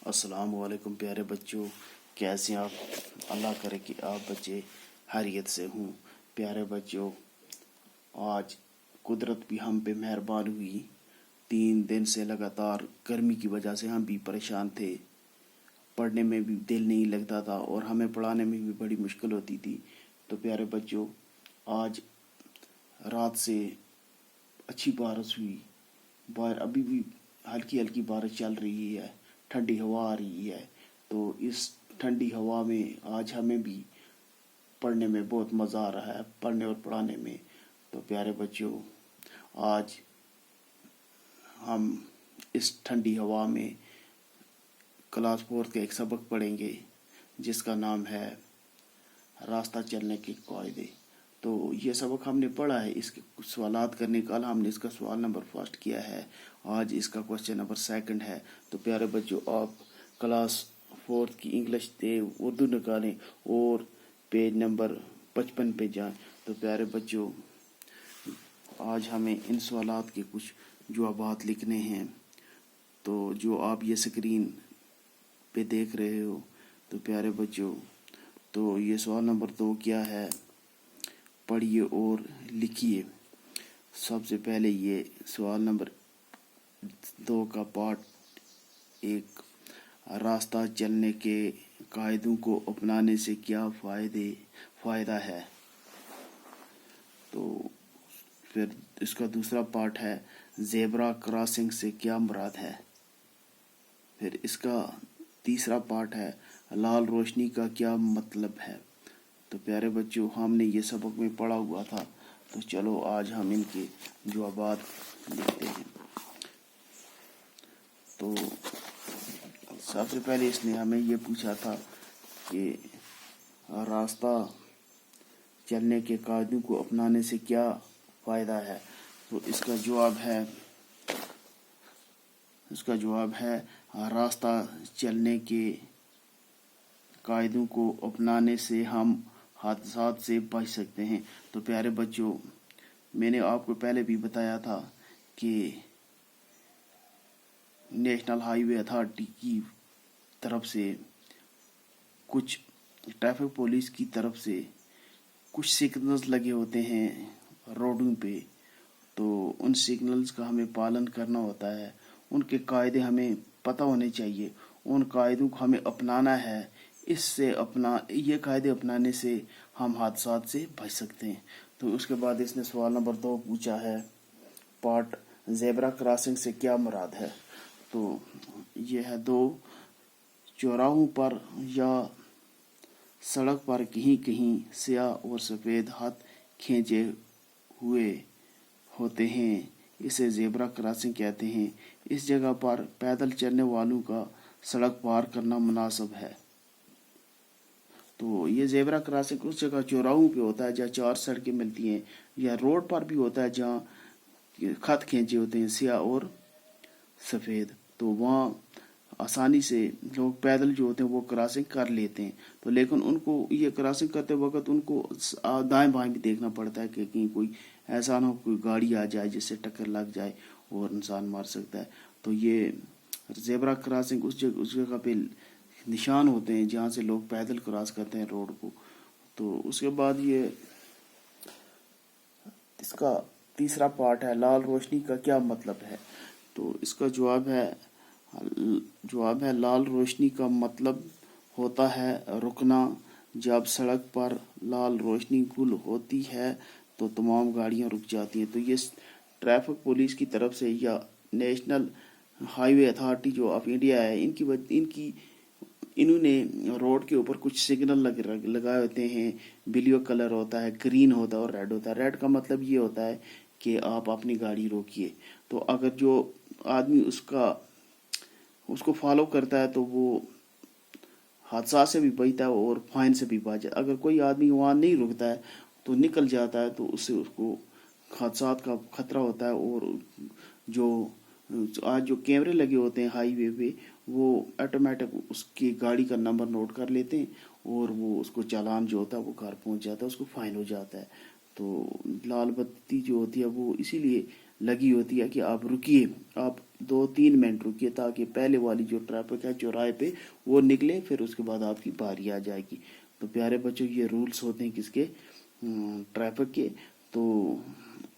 السلام علیکم پیارے بچوں، کیسے ہیں آپ؟ اللہ کرے کہ آپ بچے خیریت سے ہوں۔ پیارے بچوں، آج قدرت بھی ہم پہ مہربان ہوئی۔ 3 دن سے لگاتار گرمی کی وجہ سے ہم بھی پریشان تھے، پڑھنے میں بھی دل نہیں لگتا تھا اور ہمیں پڑھانے میں بھی بڑی مشکل ہوتی تھی۔ تو پیارے بچوں، آج رات سے اچھی بارش ہوئی، ابھی بھی ہلکی ہلکی بارش چل رہی ہے، ٹھنڈی ہوا آ رہی ہے۔ تو اس ٹھنڈی ہوا میں آج ہمیں بھی پڑھنے میں بہت مزہ آ رہا ہے، پڑھنے اور پڑھانے میں۔ تو پیارے بچوں، آج ہم اس ٹھنڈی ہوا میں کلاس 4 کے ایک سبق پڑھیں گے جس کا نام ہے راستہ چلنے کے قاعدے۔ تو یہ سبق ہم نے پڑھا ہے، اس کے کچھ سوالات کرنے کل ہم نے اس کا سوال نمبر 1 کیا ہے، آج اس کا کوشچن نمبر 2 ہے۔ تو پیارے بچوں، آپ کلاس 4 کی انگلش سے اردو نکالیں اور پیج نمبر 55 پہ جائیں۔ تو پیارے بچوں، آج ہمیں ان سوالات کے کچھ جوابات لکھنے ہیں۔ تو جو آپ یہ سکرین پہ دیکھ رہے ہو، تو پیارے بچوں، تو یہ سوال نمبر 2 کیا ہے، پڑھیے اور لکھیے۔ سب سے پہلے یہ سوال نمبر 2 کا پارٹ 1، راستہ چلنے کے قاعدوں کو اپنانے سے کیا فائدہ ہے۔ تو پھر اس کا دوسرا پارٹ ہے، زیبرا کراسنگ سے کیا مراد ہے۔ پھر اس کا تیسرا پارٹ ہے، لال روشنی کا کیا مطلب ہے۔ تو پیارے بچوں، ہم نے یہ سبق میں پڑھا ہوا تھا، تو چلو آج ہم ان کے جوابات لکھتے ہیں۔ تو سب سے پہلے اس نے ہمیں یہ پوچھا تھا کہ راستہ چلنے کے قاعدوں کو اپنانے سے کیا فائدہ ہے۔ تو اس کا جواب ہے راستہ چلنے کے قاعدوں کو اپنانے سے ہم حادثات سے بچ سکتے ہیں۔ تو پیارے بچوں، میں نے آپ کو پہلے بھی بتایا تھا کہ نیشنل ہائی وے اتھارٹی کی طرف سے کچھ ٹریفک پولیس کی طرف سے کچھ سگنلز لگے ہوتے ہیں روڈوں پہ، تو ان سگنلز کا ہمیں پالن کرنا ہوتا ہے، ان کے قاعدے ہمیں پتہ ہونے چاہیے، ان قاعدوں کو ہمیں اپنانا ہے۔ یہ قاعدے اپنانے سے ہم حادثات سے بچ سکتے ہیں۔ تو اس کے بعد اس نے سوال نمبر 2 پوچھا ہے، پارٹ، زیبرا کراسنگ سے کیا مراد ہے۔ تو یہ ہے 2 چوراہوں پر یا سڑک پر کہیں کہیں سیاہ اور سفید ہاتھ کھینچے ہوئے ہوتے ہیں، اسے زیبرا کراسنگ کہتے ہیں۔ اس جگہ پر پیدل چلنے والوں کا سڑک پار کرنا مناسب ہے۔ تو یہ زیبرا کراسنگ اس جگہ چوراہوں پہ ہوتا ہے جہاں 4 سڑکیں ملتی ہیں، یا روڈ پر بھی ہوتا ہے جہاں خط کھینچے ہوتے ہیں سیاہ اور سفید، تو وہاں آسانی سے لوگ پیدل جو ہوتے ہیں وہ کراسنگ کر لیتے ہیں۔ تو لیکن ان کو یہ کراسنگ کرتے وقت ان کو دائیں بائیں بھی دیکھنا پڑتا ہے کہ کہیں کوئی ایسا نہ ہو کوئی گاڑی آ جائے جس سے ٹکر لگ جائے اور انسان مر سکتا ہے۔ تو یہ زیبرا کراسنگ اس جگہ پہ نشان ہوتے ہیں جہاں سے لوگ پیدل کراس کرتے ہیں روڈ کو۔ تو اس کے بعد اس کا تیسرا پارٹ ہے، لال روشنی کا کیا مطلب ہے۔ تو اس کا جواب ہے لال روشنی کا مطلب ہوتا ہے رکنا۔ جب سڑک پر لال روشنی گل ہوتی ہے تو تمام گاڑیاں رک جاتی ہیں۔ تو یہ ٹریفک پولیس کی طرف سے یا نیشنل ہائی وے اتھارٹی جو آف انڈیا ہے، انہوں نے روڈ کے اوپر کچھ سگنل لگائے ہوتے ہیں، بلیو کلر ہوتا ہے، گرین ہوتا ہے اور ریڈ ہوتا ہے۔ ریڈ کا مطلب یہ ہوتا ہے کہ آپ اپنی گاڑی روکیے۔ تو اگر جو آدمی اس کو فالو کرتا ہے تو وہ حادثات سے بھی بچتا ہے اور فائن سے بھی بچ جاتا ہے۔ اگر کوئی آدمی وہاں نہیں رکتا ہے تو نکل جاتا ہے تو اس کو حادثات کا خطرہ ہوتا ہے۔ اور آج جو کیمرے لگے ہوتے ہیں ہائی وے پہ، وہ آٹومیٹک اس کی گاڑی کا نمبر نوٹ کر لیتے ہیں اور وہ اس کو چالان جو ہوتا ہے وہ گھر پہنچ جاتا ہے، اس کو فائن ہو جاتا ہے۔ تو لال بتی جو ہوتی ہے وہ اسی لیے لگی ہوتی ہے کہ آپ رکیے، آپ 2-3 منٹ رکیے تاکہ پہلے والی جو ٹریفک ہے چوراہے پہ وہ نکلے، پھر اس کے بعد آپ کی باری آ جائے گی۔ تو پیارے بچوں یہ رولز ہوتے ہیں کس کے؟ ٹریفک کے۔ تو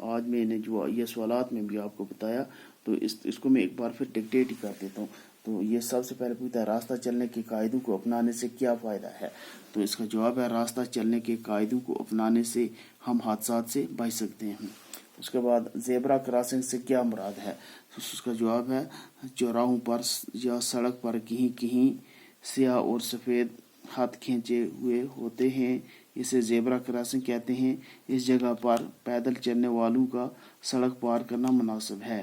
آج میں نے جو یہ سوالات میں بھی آپ کو بتایا، تو اس کو میں ایک بار پھر ڈکٹیٹ ہی کر دیتا ہوں۔ تو یہ سب سے پہلے پوچھتا ہے راستہ چلنے کے قاعدوں کو اپنانے سے کیا فائدہ ہے؟ تو اس کا جواب ہے راستہ چلنے کے قاعدوں کو اپنانے سے ہم حادثات سے بچ سکتے ہیں۔ اس کے بعد زیبرا کراسنگ سے کیا مراد ہے؟ اس کا جواب ہے چوراہوں پر یا سڑک پر کہیں کہیں سیاہ اور سفید خط کھینچے ہوئے ہوتے ہیں، اسے زیبرا کراسنگ کہتے ہیں۔ اس جگہ پر پیدل چلنے والوں کا سڑک پار کرنا مناسب ہے۔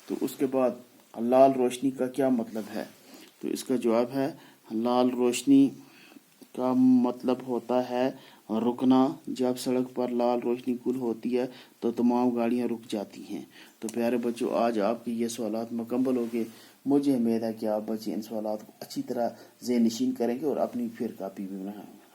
تو اس کے بعد لال روشنی کا کیا مطلب ہے؟ تو اس کا جواب ہے لال روشنی کا مطلب ہوتا ہے رکنا۔ جب سڑک پر لال روشنی گل ہوتی ہے تو تمام گاڑیاں رک جاتی ہیں۔ تو پیارے بچوں آج آپ کے یہ سوالات مکمل ہو گئے۔ مجھے امید ہے کہ آپ بچے ان سوالات کو اچھی طرح ذہن نشین کریں گے اور اپنی پھر کاپی بھی بنائیں گے۔